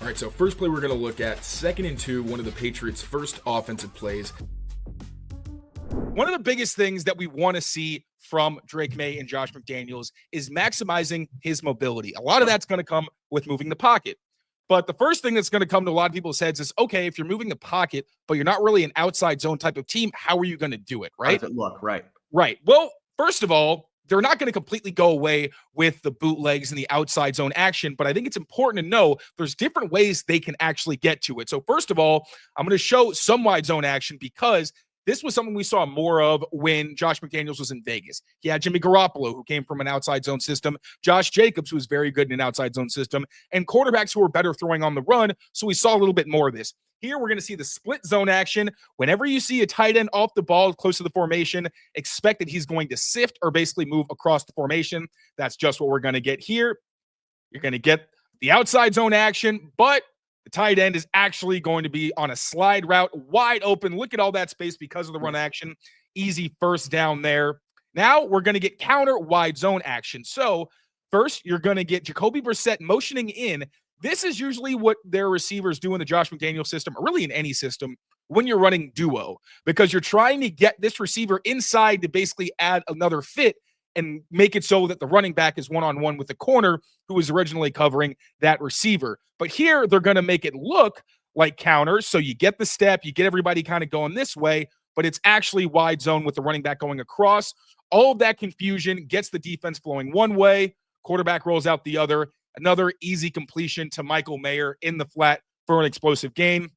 All right, so first play we're going to look at, 2nd and 2, one of the Patriots' first offensive plays. One of the biggest things that we want to see from Drake Maye and Josh McDaniels is maximizing his mobility. A lot of that's going to come with moving the pocket. But the first thing that's going to come to a lot of people's heads is, okay, if you're moving the pocket, but you're not really an outside zone type of team, how are you going to do it, right? How does it look? Right. Right. Well, first of all, they're not going to completely go away with the bootlegs and the outside zone action, but I think it's important to know there's different ways they can actually get to it. So first of all, I'm going to show some wide zone action because this was something we saw more of when Josh McDaniels was in Vegas. He had Jimmy Garoppolo, who came from an outside zone system, Josh Jacobs, who was very good in an outside zone system, and quarterbacks who were better throwing on the run. So we saw a little bit more of this. Here, we're going to see the split zone action. Whenever you see a tight end off the ball close to the formation, expect that he's going to sift or basically move across the formation. That's just what we're going to get here. You're going to get the outside zone action, but the tight end is actually going to be on a slide route, wide open. Look at all that space because of the run action. Easy first down there. Now we're going to get counter wide zone action. So first, you're going to get Jacoby Brissett motioning in. This is usually what their receivers do in the Josh McDaniels system, or really in any system, when you're running duo, because you're trying to get this receiver inside to basically add another fit and make it so that the running back is one-on-one with the corner who was originally covering that receiver. But here, they're going to make it look like counters. So you get the step, you get everybody kind of going this way, but it's actually wide zone with the running back going across. All of that confusion gets the defense flowing one way, quarterback rolls out the other. Another easy completion to Michael Mayer in the flat for an explosive gain.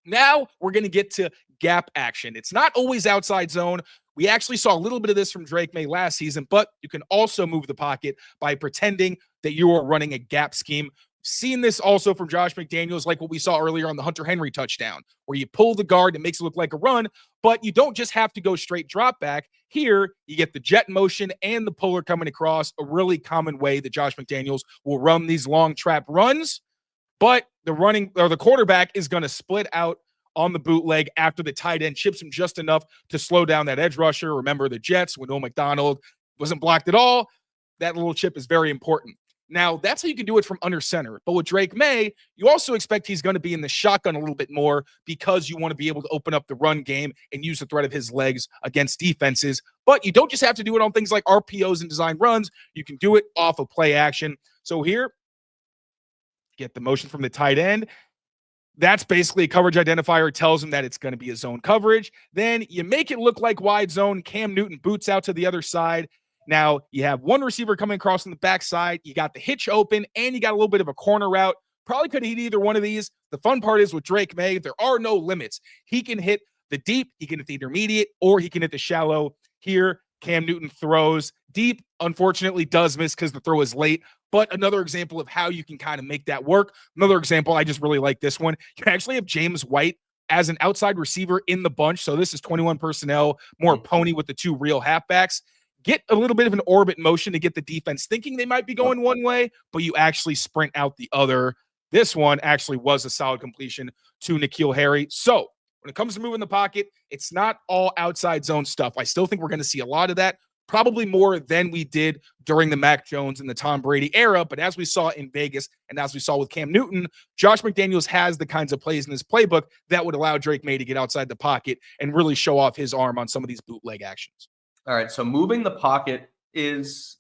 Now we're going to get to gap action. It's not always outside zone. We actually saw a little bit of this from Drake Maye last season, but you can also move the pocket by pretending that you are running a gap scheme. Seen this also from Josh McDaniels, like what we saw earlier on the Hunter Henry touchdown, where you pull the guard, it makes it look like a run, but you don't just have to go straight drop back. Here, you get the jet motion and the puller coming across, a really common way that Josh McDaniels will run these long trap runs, but the quarterback is going to split out on the bootleg after the tight end chips him just enough to slow down that edge rusher. Remember the Jets when Will McDonald wasn't blocked at all. That little chip is very important. Now, that's how you can do it from under center. But with Drake Maye, you also expect he's going to be in the shotgun a little bit more because you want to be able to open up the run game and use the threat of his legs against defenses. But you don't just have to do it on things like RPOs and design runs. You can do it off of play action. So here, get the motion from the tight end. That's basically a coverage identifier. It tells him that it's going to be a zone coverage. Then you make it look like wide zone. Cam Newton boots out to the other side. Now, you have one receiver coming across on the backside. You got the hitch open, and you got a little bit of a corner route. Probably could hit either one of these. The fun part is with Drake Maye, there are no limits. He can hit the deep, he can hit the intermediate, or he can hit the shallow. Here, Cam Newton throws deep, unfortunately does miss because the throw is late. But another example of how you can kind of make that work. Another example, I just really like this one. You actually have James White as an outside receiver in the bunch. So this is 21 personnel, more pony with the two real halfbacks. Get a little bit of an orbit motion to get the defense thinking they might be going one way, but you actually sprint out the other. This one actually was a solid completion to N'Keal Harry. So when it comes to moving the pocket, it's not all outside zone stuff. I still think we're going to see a lot of that, probably more than we did during the Mac Jones and the Tom Brady era. But as we saw in Vegas and as we saw with Cam Newton, Josh McDaniels has the kinds of plays in his playbook that would allow Drake Maye to get outside the pocket and really show off his arm on some of these bootleg actions. All right, so moving the pocket is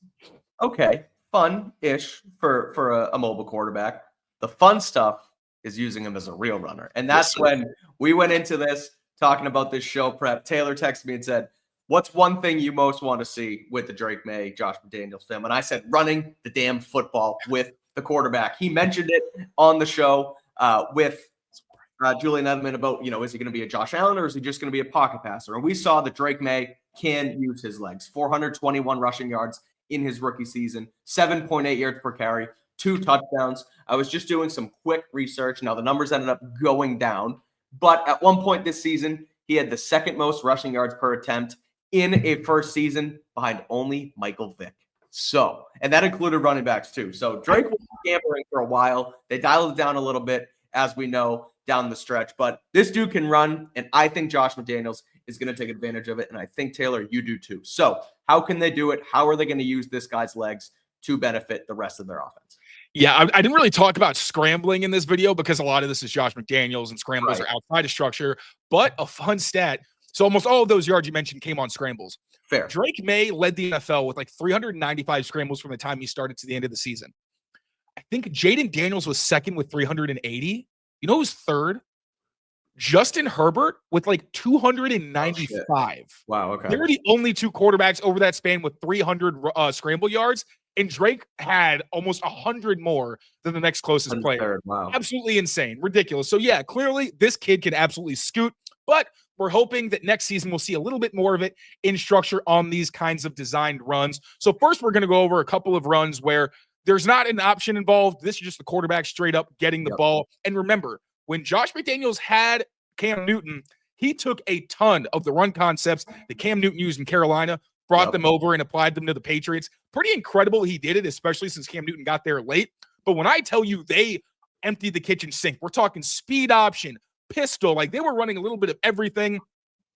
okay, fun-ish for a mobile quarterback. The fun stuff is using him as a real runner. And that's when we went into this talking about this show prep. Tayler texted me and said, what's one thing you most want to see with the Drake Maye, Josh McDaniels film? And I said, running the damn football with the quarterback. He mentioned it on the show with Julian Edelman about, is he going to be a Josh Allen or is he just going to be a pocket passer? And we saw that Drake Maye can use his legs. 421 rushing yards in his rookie season, 7.8 yards per carry, 2 touchdowns. I was just doing some quick research. Now, the numbers ended up going down, but at one point this season, he had the second most rushing yards per attempt in a first season behind only Michael Vick. So, and that included running backs too. So Drake was scampering for a while. They dialed it down a little bit, as we know, down the stretch. But this dude can run, and I think Josh McDaniels is going to take advantage of it. And I think, Tayler, you do too. So how can they do it? How are they going to use this guy's legs to benefit the rest of their offense? Yeah, I didn't really talk about scrambling in this video because a lot of this is Josh McDaniels and scrambles are outside of structure, but a fun stat. So almost all of those yards you mentioned came on scrambles. Fair. Drake Maye led the NFL with like 395 scrambles from the time he started to the end of the season. I think Jaden Daniels was second with 380. You know who's third? Justin Herbert with like 295. Wow, okay. They were the only two quarterbacks over that span with 300 scramble yards, and Drake had almost 100 more than the next closest player. Wow. Absolutely insane. Ridiculous. So, yeah, clearly this kid can absolutely scoot, but we're hoping that next season we'll see a little bit more of it in structure on these kinds of designed runs. So first, we're going to go over a couple of runs where there's not an option involved. This is just the quarterback straight up getting the ball. And remember, when Josh McDaniels had Cam Newton, he took a ton of the run concepts that Cam Newton used in Carolina, brought them over and applied them to the Patriots. Pretty incredible he did it, especially since Cam Newton got there late. But when I tell you they emptied the kitchen sink, we're talking speed option, pistol, like they were running a little bit of everything.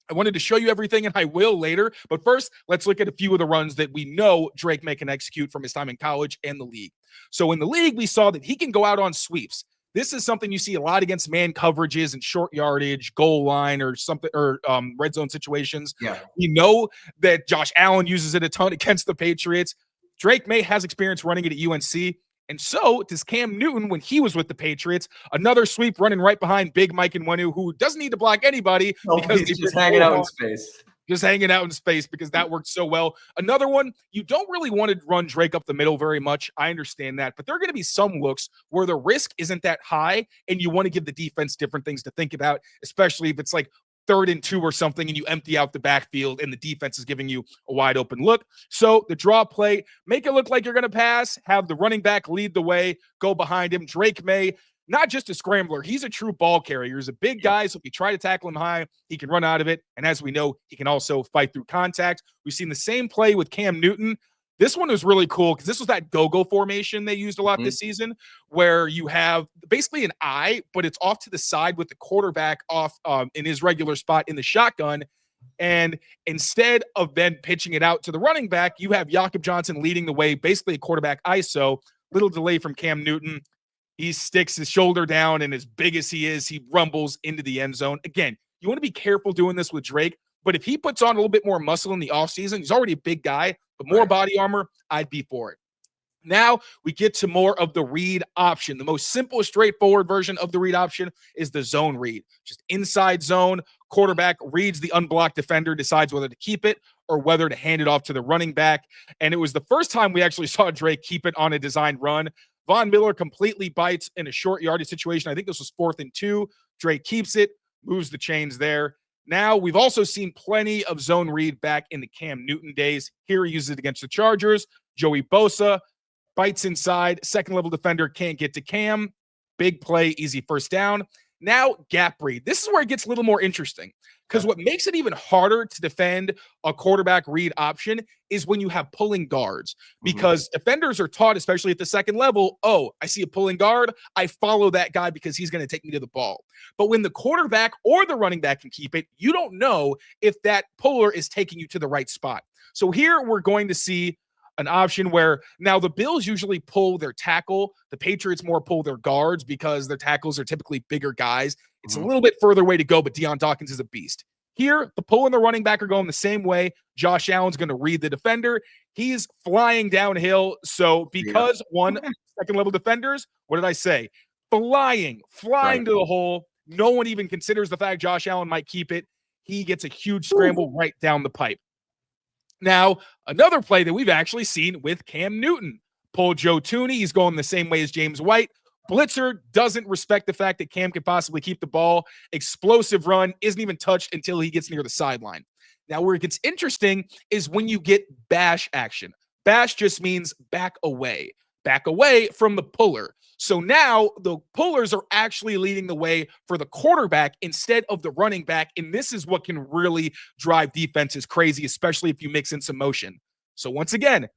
I wanted to show you everything, and I will later. But first, let's look at a few of the runs that we know Drake Maye can execute from his time in college and the league. So in the league, we saw that he can go out on sweeps. This is something you see a lot against man coverages and short yardage, goal line, or something, or red zone situations. Yeah. We know that Josh Allen uses it a ton against the Patriots. Drake Maye has experience running it at UNC. And so does Cam Newton when he was with the Patriots. Another sweep running right behind Big Mike Nwenu, who doesn't need to block anybody because he's just hanging out in space. Just hanging out in space because that worked so well. Another one, you don't really want to run Drake up the middle very much. I understand that. But there are going to be some looks where the risk isn't that high and you want to give the defense different things to think about, especially if it's like 3rd and 2 or something and you empty out the backfield and the defense is giving you a wide open look. So the draw play, make it look like you're going to pass, have the running back lead the way, go behind him. Drake Maye, not just a scrambler, he's a true ball carrier. He's a big guy, so if you try to tackle him high, he can run out of it. And as we know, he can also fight through contact. We've seen the same play with Cam Newton. This one was really cool because this was that go-go formation they used a lot this season where you have basically an I, but it's off to the side with the quarterback off in his regular spot in the shotgun. And instead of then pitching it out to the running back, you have Jakob Johnson leading the way, basically a quarterback ISO. Little delay from Cam Newton. He sticks his shoulder down, and as big as he is, he rumbles into the end zone. Again, you want to be careful doing this with Drake, but if he puts on a little bit more muscle in the offseason, he's already a big guy, but more body armor, I'd be for it. Now we get to more of the read option. The most simple, straightforward version of the read option is the zone read. Just inside zone, quarterback reads the unblocked defender, decides whether to keep it or whether to hand it off to the running back. And it was the first time we actually saw Drake keep it on a designed run. Von Miller completely bites in a short yardage situation. I think this was 4th and 2. Drake keeps it, moves the chains there. Now, we've also seen plenty of zone read back in the Cam Newton days. Here he uses it against the Chargers. Joey Bosa bites inside. Second-level defender can't get to Cam. Big play, easy first down. Now, gap read. This is where it gets a little more interesting because what makes it even harder to defend a quarterback read option is when you have pulling guards because defenders are taught, especially at the second level, oh, I see a pulling guard. I follow that guy because he's going to take me to the ball. But when the quarterback or the running back can keep it, you don't know if that puller is taking you to the right spot. So here we're going to see an option where now the Bills usually pull their tackle. The Patriots more pull their guards because their tackles are typically bigger guys. It's a little bit further way to go, but Deion Dawkins is a beast. Here, the pull and the running back are going the same way. Josh Allen's going to read the defender. He's flying downhill. So because second-level defenders, what did I say? Flying to the hole. No one even considers the fact Josh Allen might keep it. He gets a huge scramble right down the pipe. Now, another play that we've actually seen with Cam Newton. Pull Joe Tooney. He's going the same way as James White. Blitzer doesn't respect the fact that Cam could possibly keep the ball. Explosive run, isn't even touched until he gets near the sideline. Now, where it gets interesting is when you get bash action. Bash just means back away from the puller. So now the pullers are actually leading the way for the quarterback instead of the running back. And this is what can really drive defenses crazy, especially if you mix in some motion. So once again,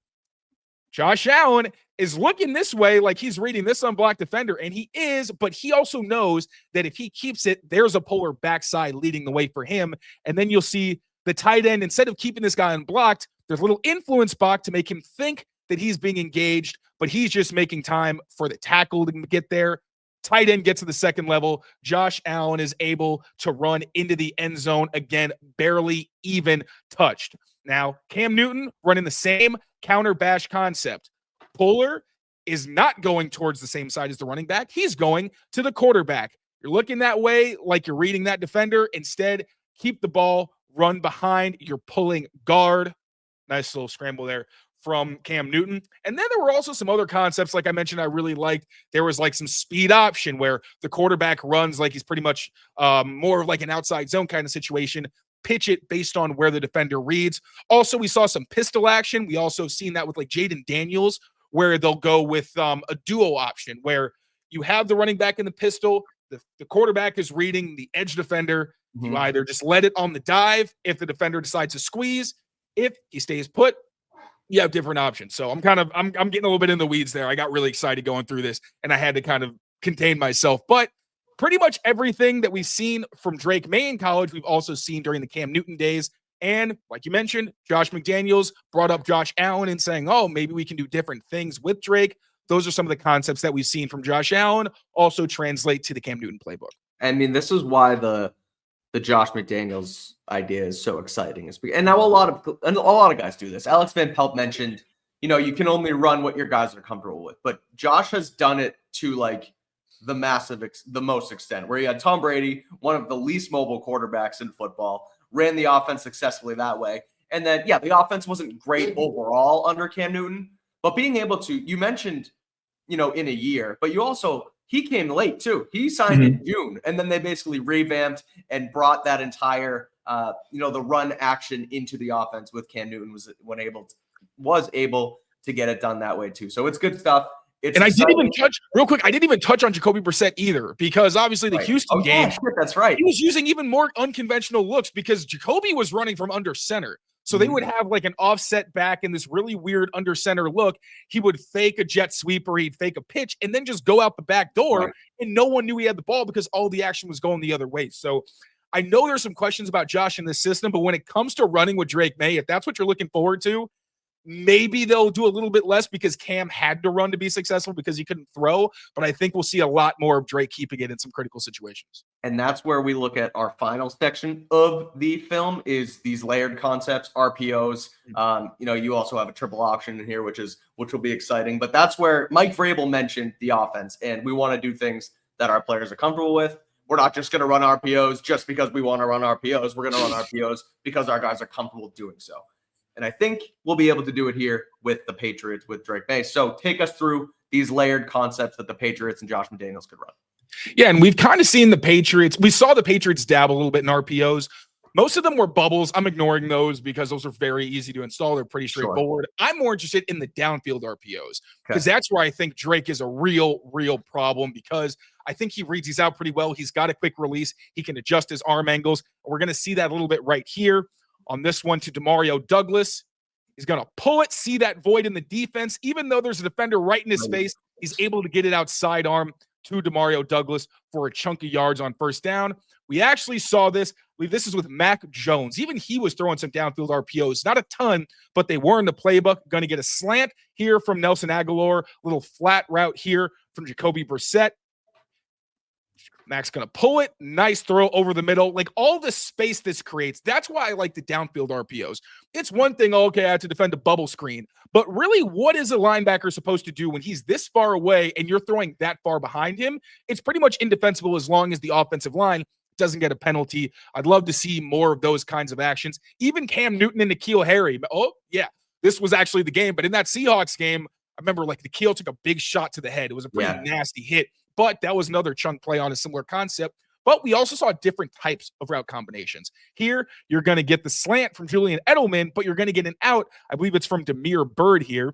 Josh Allen is looking this way like he's reading this unblocked defender, and he is, but he also knows that if he keeps it, there's a puller backside leading the way for him. And then you'll see the tight end, instead of keeping this guy unblocked, there's a little influence block to make him think that he's being engaged, but he's just making time for the tackle to get there. Tight end gets to the second level. Josh Allen is able to run into the end zone again, barely even touched. Now, Cam Newton running the same counter bash concept. Puller is not going towards the same side as the running back. He's going to the quarterback. You're looking that way like you're reading that defender. Instead, keep the ball, run behind. You're pulling guard. Nice little scramble there from Cam Newton. And then there were also some other concepts, like I mentioned, I really liked. There was like some speed option where the quarterback runs like he's pretty much more of like an outside zone kind of situation. Pitch it based on where the defender reads. Also, we saw some pistol action. We also seen that with like Jaden Daniels, where they'll go with a duo option where you have the running back in the pistol. The quarterback is reading the edge defender. You either just let it on the dive if the defender decides to squeeze. If he stays put, you have different options. So I'm getting a little bit in the weeds there. I got really excited going through this, and I had to kind of contain myself. But pretty much everything that we've seen from Drake Maye in college, we've also seen during the Cam Newton days. And like you mentioned, Josh McDaniels brought up Josh Allen and saying, oh, maybe we can do different things with Drake. Those are some of the concepts that we've seen from Josh Allen also translate to the Cam Newton playbook. I mean, this is why the Josh McDaniels idea is so exciting. And now a lot of guys do this. Alex Van Pelt mentioned, you can only run what your guys are comfortable with. But Josh has done it to like the most extent, where he had Tom Brady, one of the least mobile quarterbacks in football, ran the offense successfully that way. And then, yeah, the offense wasn't great overall under Cam Newton, but being able to, you mentioned, in a year, but he came late too. He signed in June, and then they basically revamped and brought that entire, the run action into the offense with Cam Newton was able to get it done that way too. So it's good stuff. I didn't even touch on Jacoby Brissett either, because obviously the Houston game, that's right. He was using even more unconventional looks because Jacoby was running from under center. So they would have like an offset back in this really weird under center look. He would fake a jet sweep or he'd fake a pitch and then just go out the back door. And no one knew he had the ball because all the action was going the other way. So I know there's some questions about Josh in this system, but when it comes to running with Drake Maye, if that's what you're looking forward to, maybe they'll do a little bit less because Cam had to run to be successful because he couldn't throw. But I think we'll see a lot more of Drake keeping it in some critical situations. And that's where we look at our final section of the film is these layered concepts, RPOs. You also have a triple option in here, which will be exciting. But that's where Mike Vrabel mentioned the offense, and we want to do things that our players are comfortable with. We're not just going to run RPOs just because we want to run RPOs. We're going to run RPOs because our guys are comfortable doing so. And I think we'll be able to do it here with the Patriots, with Drake Maye. So take us through these layered concepts that the Patriots and Josh McDaniels could run. Yeah, and we've kind of seen the Patriots. We saw the Patriots dabble a little bit in RPOs. Most of them were bubbles. I'm ignoring those because those are very easy to install. They're pretty straightforward. Sure. I'm more interested in the downfield RPOs because that's where I think Drake is a real problem, because I think he reads these out pretty well. He's got a quick release. He can adjust his arm angles. We're going to see that a little bit right here. On this one to Demario Douglas. He's going to pull it, see that void in the defense. Even though there's a defender right in his face, he's able to get it outside arm to Demario Douglas for a chunk of yards on first down. We actually saw this. I believe this is with Mac Jones. Even he was throwing some downfield RPOs. Not a ton, but they were in the playbook. Going to get a slant here from Nelson Aguilar. Little flat route here from Jacoby Brissett. Mac's going to pull it. Nice throw over the middle. Like all the space this creates. That's why I like the downfield RPOs. It's one thing, okay, I have to defend a bubble screen. But really, what is a linebacker supposed to do when he's this far away and you're throwing that far behind him? It's pretty much indefensible as long as the offensive line doesn't get a penalty. I'd love to see more of those kinds of actions. Even Cam Newton and N'Keal Harry. Oh, yeah, this was actually the game. But in that Seahawks game, I remember like N'Keal took a big shot to the head. It was a pretty nasty hit. But that was another chunk play on a similar concept. But we also saw different types of route combinations. Here, you're going to get the slant from Julian Edelman, but you're going to get an out. I believe it's from Damiere Byrd here.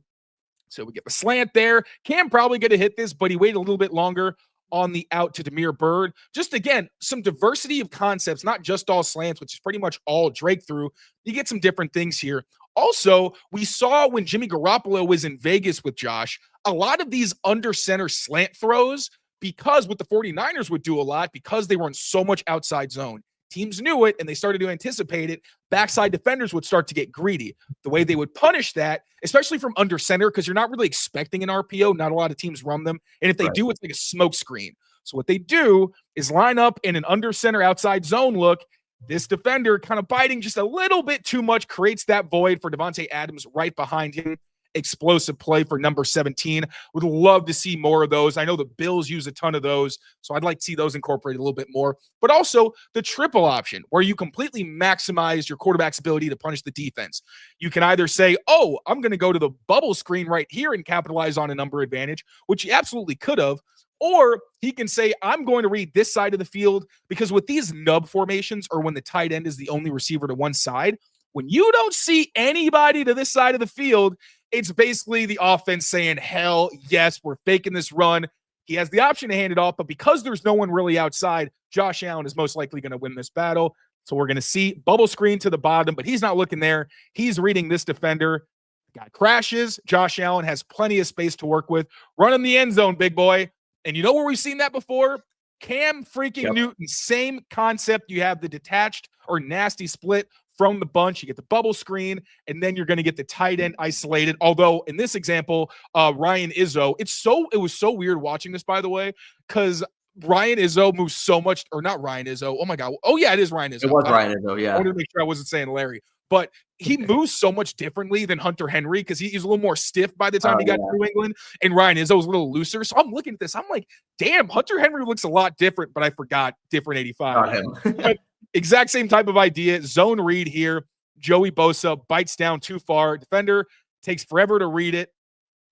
So we get the slant there. Cam probably going to hit this, but he waited a little bit longer on the out to Damiere Byrd. Just, again, some diversity of concepts, not just all slants, which is pretty much all Drake threw. You get some different things here. Also, we saw when Jimmy Garoppolo was in Vegas with Josh, a lot of these under center slant throws, because what the 49ers would do a lot, because they were in so much outside zone. teams knew it and they started to anticipate it, backside defenders would start to get greedy. The way they would punish that, especially from under center, because you're not really expecting an RPO. Not a lot of teams run them. And if they do, it's like a smoke screen. So what they do is line up in an under center outside zone look. This defender kind of biting just a little bit too much, creates that void for Devontae Adams right behind him. Explosive play for number 17. Would love to see more of those. I know the Bills use a ton of those, so I'd like to see those incorporated a little bit more. But also the triple option, where you completely maximize your quarterback's ability to punish the defense. You can either say, oh, I'm going to go to the bubble screen right here and capitalize on a number advantage, which he absolutely could have. Or he can say, I'm going to read this side of the field, because with these nub formations, or when the tight end is the only receiver to one side, when you don't see anybody to this side of the field, it's basically the offense saying, hell yes, we're faking this run. He has the option to hand it off, but because there's no one really outside, Josh Allen is most likely going to win this battle. So we're going to see bubble screen to the bottom, but he's not looking there. He's reading this defender. The guy crashes. Josh Allen has plenty of space to work with. Run in the end zone, big boy. And you know where we've seen that before? Cam freaking Newton, same concept. You have the detached or nasty split from the bunch. You get the bubble screen, and then you're going to get the tight end isolated. Although in this example, Ryan Izzo, it was so weird watching this, by the way, because Ryan Izzo moves so much, or not Ryan Izzo. Oh my God. Oh yeah, it is Ryan Izzo. It was Ryan Izzo. Yeah. I wanted to make sure I wasn't saying Larry, but he moves so much differently than Hunter Henry, because he's a little more stiff by the time he got to New England, and Ryan Izzo was a little looser. So I'm looking at this. I'm like, damn, Hunter Henry looks a lot different, but I forgot different 85. Not him. But exact same type of idea. Zone read here. Joey Bosa bites down too far. Defender takes forever to read it.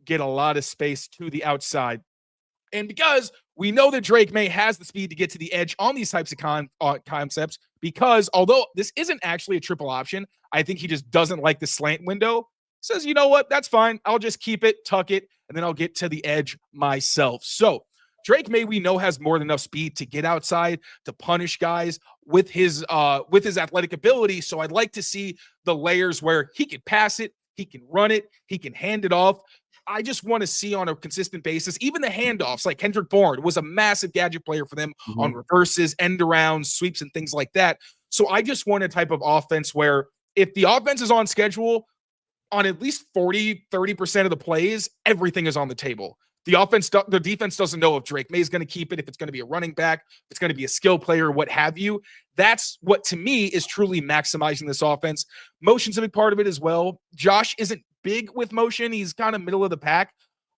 Get a lot of space to the outside. And because we know that Drake Maye has the speed to get to the edge on these types of concepts, because although this isn't actually a triple option, I think he just doesn't like the slant window. Says, you know what? That's fine. I'll just keep it, tuck it, and then I'll get to the edge myself. So Drake Maye, we know, has more than enough speed to get outside, to punish guys with his athletic ability. So I'd like to see the layers where he can pass it, he can run it, he can hand it off. I just want to see on a consistent basis, even the handoffs, like Kendrick Bourne was a massive gadget player for them on reverses, end arounds, sweeps, and things like that. So I just want a type of offense where if the offense is on schedule on at least 40-30% of the plays, everything is on the table. The defense doesn't know if Drake Maye is going to keep it, if it's going to be a running back, if it's going to be a skill player, what have you. That's what, to me, is truly maximizing this offense. Motion's a big part of it as well. Josh isn't big with motion. He's kind of middle of the pack,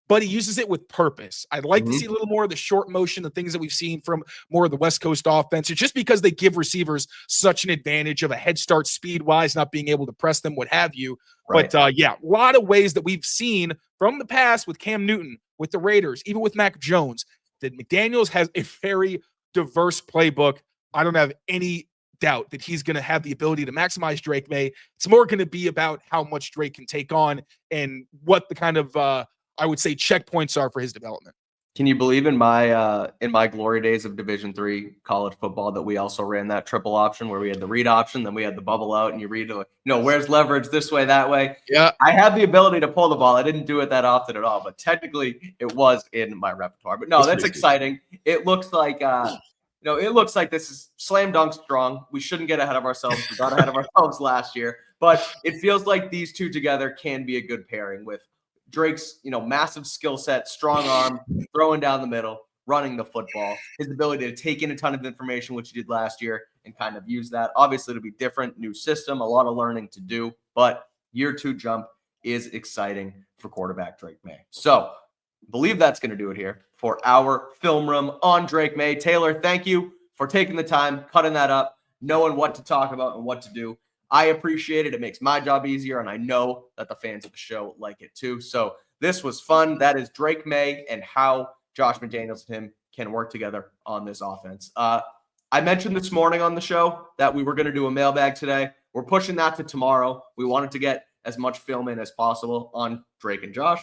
but he uses it with purpose. I'd like to see a little more of the short motion, the things that we've seen from more of the West Coast offense. It's just because they give receivers such an advantage of a head start speed-wise, not being able to press them, what have you. Right. But, yeah, a lot of ways that we've seen from the past with Cam Newton, with the Raiders, even with Mac Jones, that McDaniels has a very diverse playbook. I don't have any doubt that he's going to have the ability to maximize Drake Maye. It's more going to be about how much Drake can take on and what the kind of, I would say, checkpoints are for his development. Can you believe in my glory days of Division III college football that we also ran that triple option where we had the read option, then we had the bubble out, and you read, where's leverage this way, that way. Yeah, I had the ability to pull the ball. I didn't do it that often at all, but technically it was in my repertoire. But no, that's exciting. It looks like it looks like this is slam dunk strong. We shouldn't get ahead of ourselves. We got ahead of ourselves last year, but it feels like these two together can be a good pairing with Drake's, massive skill set, strong arm, throwing down the middle, running the football, his ability to take in a ton of information, which he did last year, and kind of use that. Obviously, it'll be different, new system, a lot of learning to do, but year two jump is exciting for quarterback Drake Maye. So I believe that's going to do it here for our film room on Drake Maye. Tayler, thank you for taking the time, cutting that up, knowing what to talk about and what to do. I appreciate it. It makes my job easier, and I know that the fans of the show like it too. So this was fun. That is Drake Maye and how Josh McDaniels and him can work together on this offense. I mentioned this morning on the show that we were going to do a mailbag today. We're pushing that to tomorrow. We wanted to get as much film in as possible on Drake and Josh.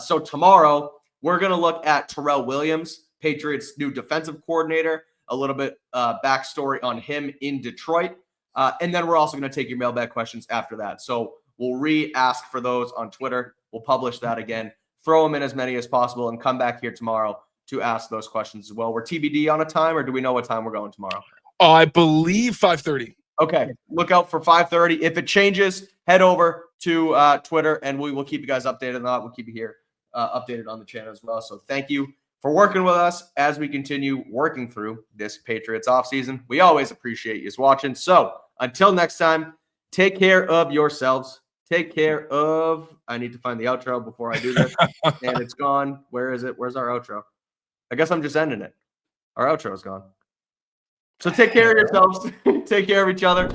So tomorrow, we're going to look at Terrell Williams, Patriots' new defensive coordinator, a little bit backstory on him in Detroit. And then we're also going to take your mailbag questions after that. So we'll re-ask for those on Twitter. We'll publish that again, throw them in as many as possible, and come back here tomorrow to ask those questions as well. We're TBD on a time, or do we know what time we're going tomorrow? I believe 5:30. Okay, look out for 5:30. If it changes, head over to Twitter, and we will keep you guys updated on that. We'll keep you here updated on the channel as well. So thank you for working with us as we continue working through this Patriots offseason. We always appreciate you watching. So until next time, take care of yourselves. Take care of – I need to find the outro before I do this. And it's gone. Where is it? Where's our outro? I guess I'm just ending it. Our outro is gone. So take care of yourselves. Take care of each other.